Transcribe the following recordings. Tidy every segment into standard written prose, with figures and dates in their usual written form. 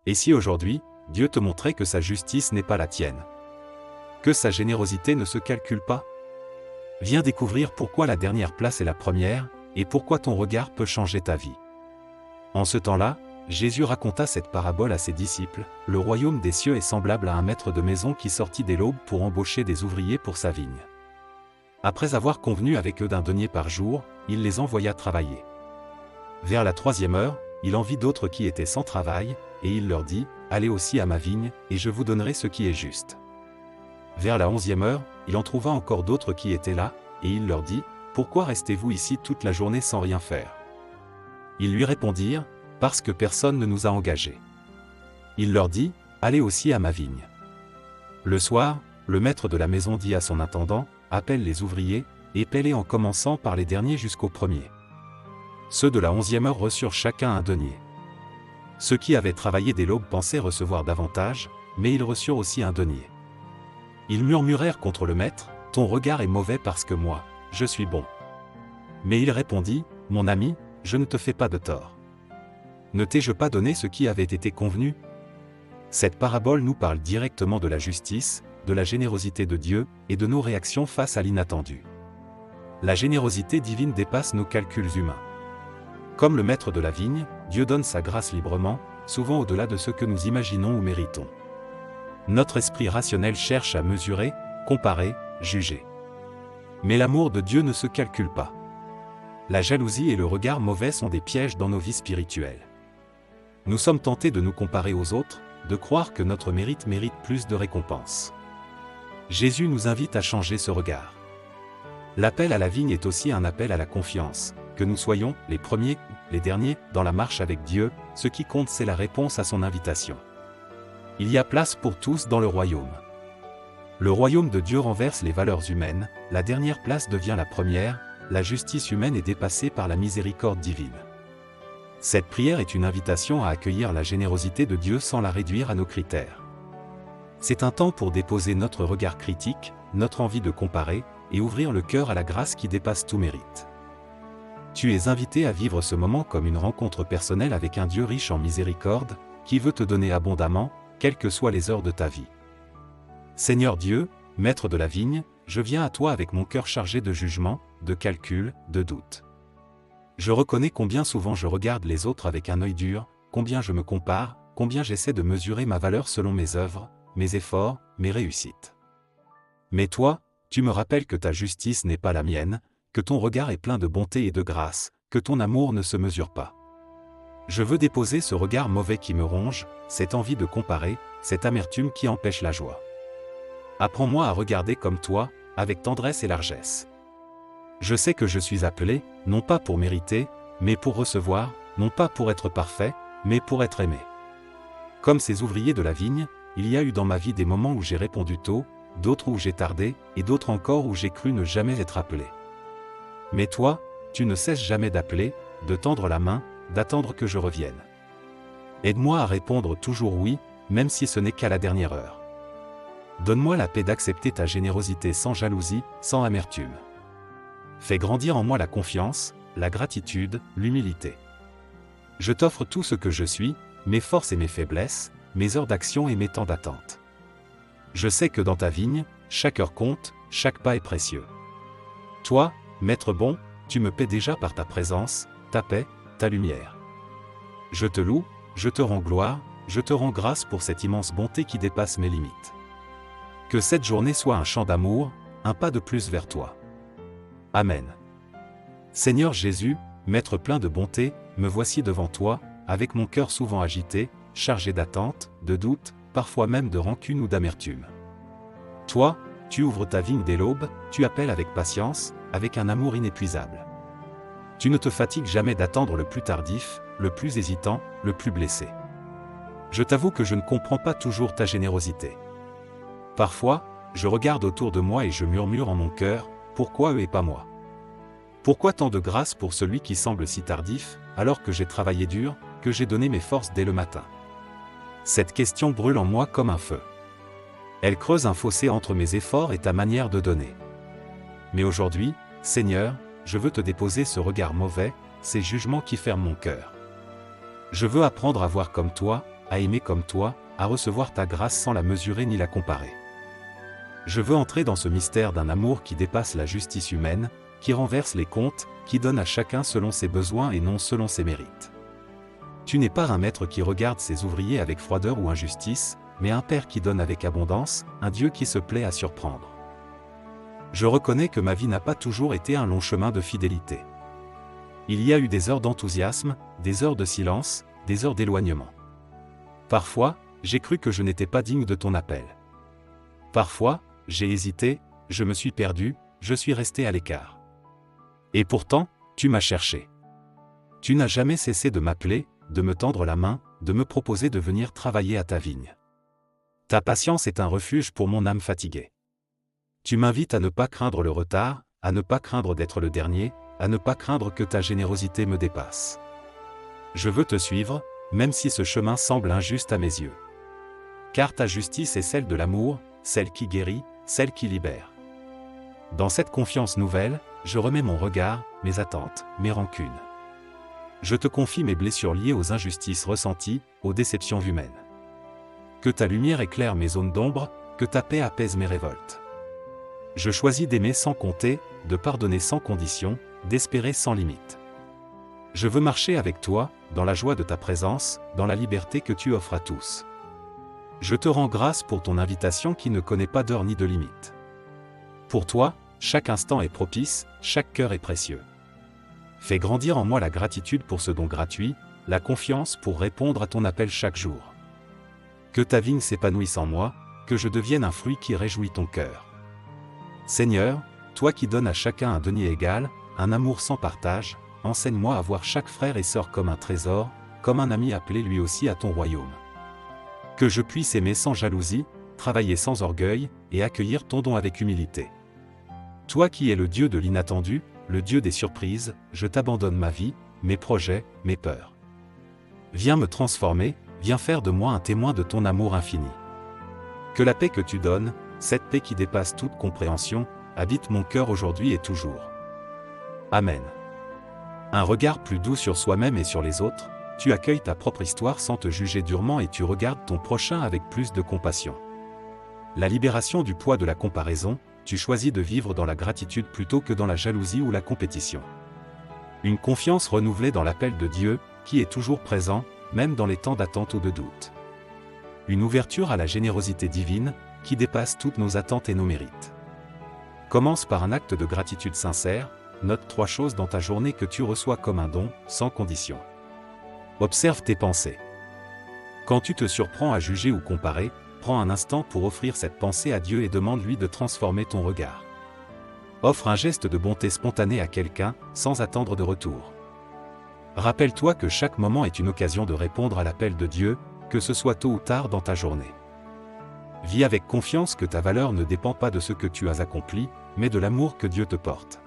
Et si aujourd'hui, Dieu te montrait que sa justice n'est pas la tienne? Que sa générosité ne se calcule pas? Viens découvrir pourquoi la dernière place est la première, et pourquoi ton regard peut changer ta vie. En ce temps-là, Jésus raconta cette parabole à ses disciples. Le royaume des cieux est semblable à un maître de maison qui sortit dès l'aube pour embaucher des ouvriers pour sa vigne. Après avoir convenu avec eux d'un denier par jour, il les envoya travailler. Vers la 3e heure, il en vit d'autres qui étaient sans travail, et il leur dit, « Allez aussi à ma vigne, et je vous donnerai ce qui est juste. » Vers la 11e heure, il en trouva encore d'autres qui étaient là, et il leur dit, « Pourquoi restez-vous ici toute la journée sans rien faire ?» Ils lui répondirent, « Parce que personne ne nous a engagés. » Il leur dit, « Allez aussi à ma vigne. » Le soir, le maître de la maison dit à son intendant, « Appelle les ouvriers, et paie-les en commençant par les derniers jusqu'aux premiers. » Ceux de la 11e heure reçurent chacun un denier. Ceux qui avaient travaillé dès l'aube pensaient recevoir davantage, mais ils reçurent aussi un denier. Ils murmurèrent contre le maître, « Ton regard est mauvais parce que moi, je suis bon. » Mais il répondit, « Mon ami, je ne te fais pas de tort. Ne t'ai-je pas donné ce qui avait été convenu ?» Cette parabole nous parle directement de la justice, de la générosité de Dieu, et de nos réactions face à l'inattendu. La générosité divine dépasse nos calculs humains. Comme le maître de la vigne, Dieu donne sa grâce librement, souvent au-delà de ce que nous imaginons ou méritons. Notre esprit rationnel cherche à mesurer, comparer, juger. Mais l'amour de Dieu ne se calcule pas. La jalousie et le regard mauvais sont des pièges dans nos vies spirituelles. Nous sommes tentés de nous comparer aux autres, de croire que notre mérite mérite plus de récompenses. Jésus nous invite à changer ce regard. L'appel à la vigne est aussi un appel à la confiance, que nous soyons les premiers, les derniers, dans la marche avec Dieu, ce qui compte c'est la réponse à son invitation. Il y a place pour tous dans le royaume. Le royaume de Dieu renverse les valeurs humaines, la dernière place devient la première, la justice humaine est dépassée par la miséricorde divine. Cette prière est une invitation à accueillir la générosité de Dieu sans la réduire à nos critères. C'est un temps pour déposer notre regard critique, notre envie de comparer, et ouvrir le cœur à la grâce qui dépasse tout mérite. Tu es invité à vivre ce moment comme une rencontre personnelle avec un Dieu riche en miséricorde, qui veut te donner abondamment, quelles que soient les heures de ta vie. Seigneur Dieu, Maître de la vigne, je viens à toi avec mon cœur chargé de jugement, de calcul, de doute. Je reconnais combien souvent je regarde les autres avec un œil dur, combien je me compare, combien j'essaie de mesurer ma valeur selon mes œuvres, mes efforts, mes réussites. Mais toi, tu me rappelles que ta justice n'est pas la mienne, que ton regard est plein de bonté et de grâce, que ton amour ne se mesure pas. Je veux déposer ce regard mauvais qui me ronge, cette envie de comparer, cette amertume qui empêche la joie. Apprends-moi à regarder comme toi, avec tendresse et largesse. Je sais que je suis appelé, non pas pour mériter, mais pour recevoir, non pas pour être parfait, mais pour être aimé. Comme ces ouvriers de la vigne, il y a eu dans ma vie des moments où j'ai répondu tôt, d'autres où j'ai tardé, et d'autres encore où j'ai cru ne jamais être appelé. Mais toi, tu ne cesses jamais d'appeler, de tendre la main, d'attendre que je revienne. Aide-moi à répondre toujours oui, même si ce n'est qu'à la dernière heure. Donne-moi la paix d'accepter ta générosité sans jalousie, sans amertume. Fais grandir en moi la confiance, la gratitude, l'humilité. Je t'offre tout ce que je suis, mes forces et mes faiblesses, mes heures d'action et mes temps d'attente. Je sais que dans ta vigne, chaque heure compte, chaque pas est précieux. Toi, Maître bon, tu me paies déjà par ta présence, ta paix, ta lumière. Je te loue, je te rends gloire, je te rends grâce pour cette immense bonté qui dépasse mes limites. Que cette journée soit un chant d'amour, un pas de plus vers toi. Amen. Seigneur Jésus, Maître plein de bonté, me voici devant toi, avec mon cœur souvent agité, chargé d'attente, de doute, parfois même de rancune ou d'amertume. Toi, tu ouvres ta vigne dès l'aube, tu appelles avec patience, avec un amour inépuisable. Tu ne te fatigues jamais d'attendre le plus tardif, le plus hésitant, le plus blessé. Je t'avoue que je ne comprends pas toujours ta générosité. Parfois, je regarde autour de moi et je murmure en mon cœur, pourquoi eux et pas moi? Pourquoi tant de grâce pour celui qui semble si tardif, alors que j'ai travaillé dur, que j'ai donné mes forces dès le matin? Cette question brûle en moi comme un feu. Elle creuse un fossé entre mes efforts et ta manière de donner. Mais aujourd'hui, Seigneur, je veux te déposer ce regard mauvais, ces jugements qui ferment mon cœur. Je veux apprendre à voir comme toi, à aimer comme toi, à recevoir ta grâce sans la mesurer ni la comparer. Je veux entrer dans ce mystère d'un amour qui dépasse la justice humaine, qui renverse les comptes, qui donne à chacun selon ses besoins et non selon ses mérites. Tu n'es pas un maître qui regarde ses ouvriers avec froideur ou injustice, mais un Père qui donne avec abondance, un Dieu qui se plaît à surprendre. Je reconnais que ma vie n'a pas toujours été un long chemin de fidélité. Il y a eu des heures d'enthousiasme, des heures de silence, des heures d'éloignement. Parfois, j'ai cru que je n'étais pas digne de ton appel. Parfois, j'ai hésité, je me suis perdu, je suis resté à l'écart. Et pourtant, tu m'as cherché. Tu n'as jamais cessé de m'appeler, de me tendre la main, de me proposer de venir travailler à ta vigne. Ta patience est un refuge pour mon âme fatiguée. Tu m'invites à ne pas craindre le retard, à ne pas craindre d'être le dernier, à ne pas craindre que ta générosité me dépasse. Je veux te suivre, même si ce chemin semble injuste à mes yeux. Car ta justice est celle de l'amour, celle qui guérit, celle qui libère. Dans cette confiance nouvelle, je remets mon regard, mes attentes, mes rancunes. Je te confie mes blessures liées aux injustices ressenties, aux déceptions humaines. Que ta lumière éclaire mes zones d'ombre, que ta paix apaise mes révoltes. Je choisis d'aimer sans compter, de pardonner sans condition, d'espérer sans limite. Je veux marcher avec toi, dans la joie de ta présence, dans la liberté que tu offres à tous. Je te rends grâce pour ton invitation qui ne connaît pas d'heure ni de limite. Pour toi, chaque instant est propice, chaque cœur est précieux. Fais grandir en moi la gratitude pour ce don gratuit, la confiance pour répondre à ton appel chaque jour. Que ta vigne s'épanouisse en moi, que je devienne un fruit qui réjouit ton cœur. Seigneur, toi qui donnes à chacun un denier égal, un amour sans partage, enseigne-moi à voir chaque frère et sœur comme un trésor, comme un ami appelé lui aussi à ton royaume. Que je puisse aimer sans jalousie, travailler sans orgueil, et accueillir ton don avec humilité. Toi qui es le Dieu de l'inattendu, le Dieu des surprises, je t'abandonne ma vie, mes projets, mes peurs. Viens me transformer, viens faire de moi un témoin de ton amour infini. Que la paix que tu donnes, cette paix qui dépasse toute compréhension, habite mon cœur aujourd'hui et toujours. Amen. Un regard plus doux sur soi-même et sur les autres, tu accueilles ta propre histoire sans te juger durement et tu regardes ton prochain avec plus de compassion. La libération du poids de la comparaison, tu choisis de vivre dans la gratitude plutôt que dans la jalousie ou la compétition. Une confiance renouvelée dans l'appel de Dieu, qui est toujours présent, même dans les temps d'attente ou de doute. Une ouverture à la générosité divine, qui dépasse toutes nos attentes et nos mérites. Commence par un acte de gratitude sincère, note 3 choses dans ta journée que tu reçois comme un don, sans condition. Observe tes pensées. Quand tu te surprends à juger ou comparer, prends un instant pour offrir cette pensée à Dieu et demande-lui de transformer ton regard. Offre un geste de bonté spontanée à quelqu'un, sans attendre de retour. Rappelle-toi que chaque moment est une occasion de répondre à l'appel de Dieu, que ce soit tôt ou tard dans ta journée. Vis avec confiance que ta valeur ne dépend pas de ce que tu as accompli, mais de l'amour que Dieu te porte.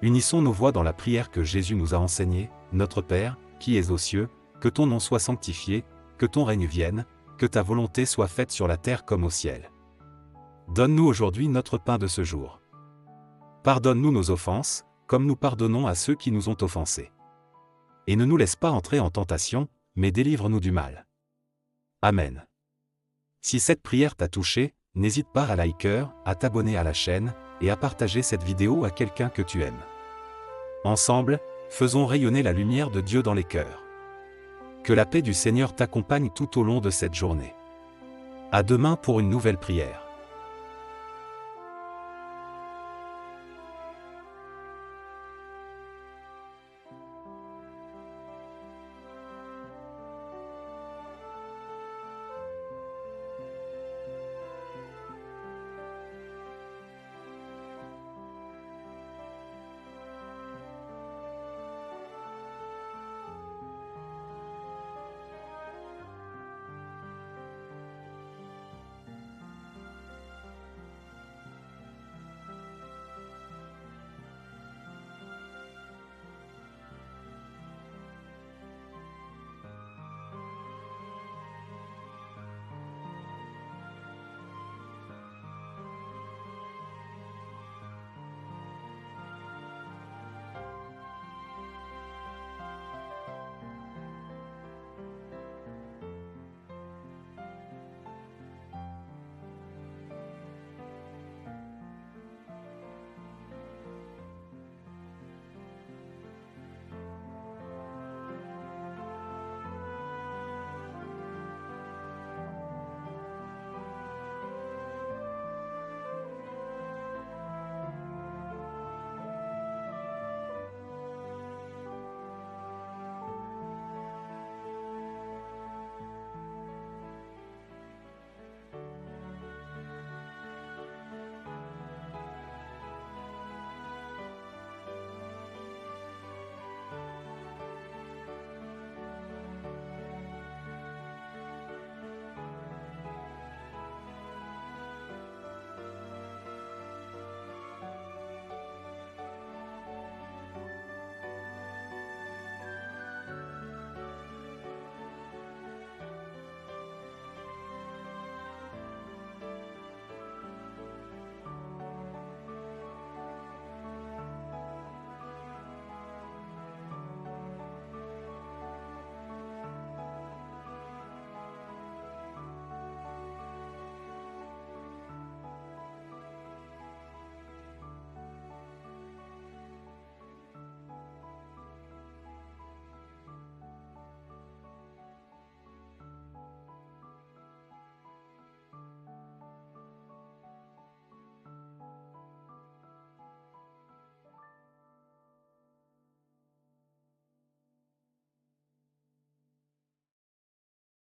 Unissons nos voix dans la prière que Jésus nous a enseignée, Notre Père, qui es aux cieux, que ton nom soit sanctifié, que ton règne vienne, que ta volonté soit faite sur la terre comme au ciel. Donne-nous aujourd'hui notre pain de ce jour. Pardonne-nous nos offenses, comme nous pardonnons à ceux qui nous ont offensés. Et ne nous laisse pas entrer en tentation, mais délivre-nous du mal. Amen. Si cette prière t'a touché, n'hésite pas à liker, à t'abonner à la chaîne, et à partager cette vidéo à quelqu'un que tu aimes. Ensemble, faisons rayonner la lumière de Dieu dans les cœurs. Que la paix du Seigneur t'accompagne tout au long de cette journée. À demain pour une nouvelle prière.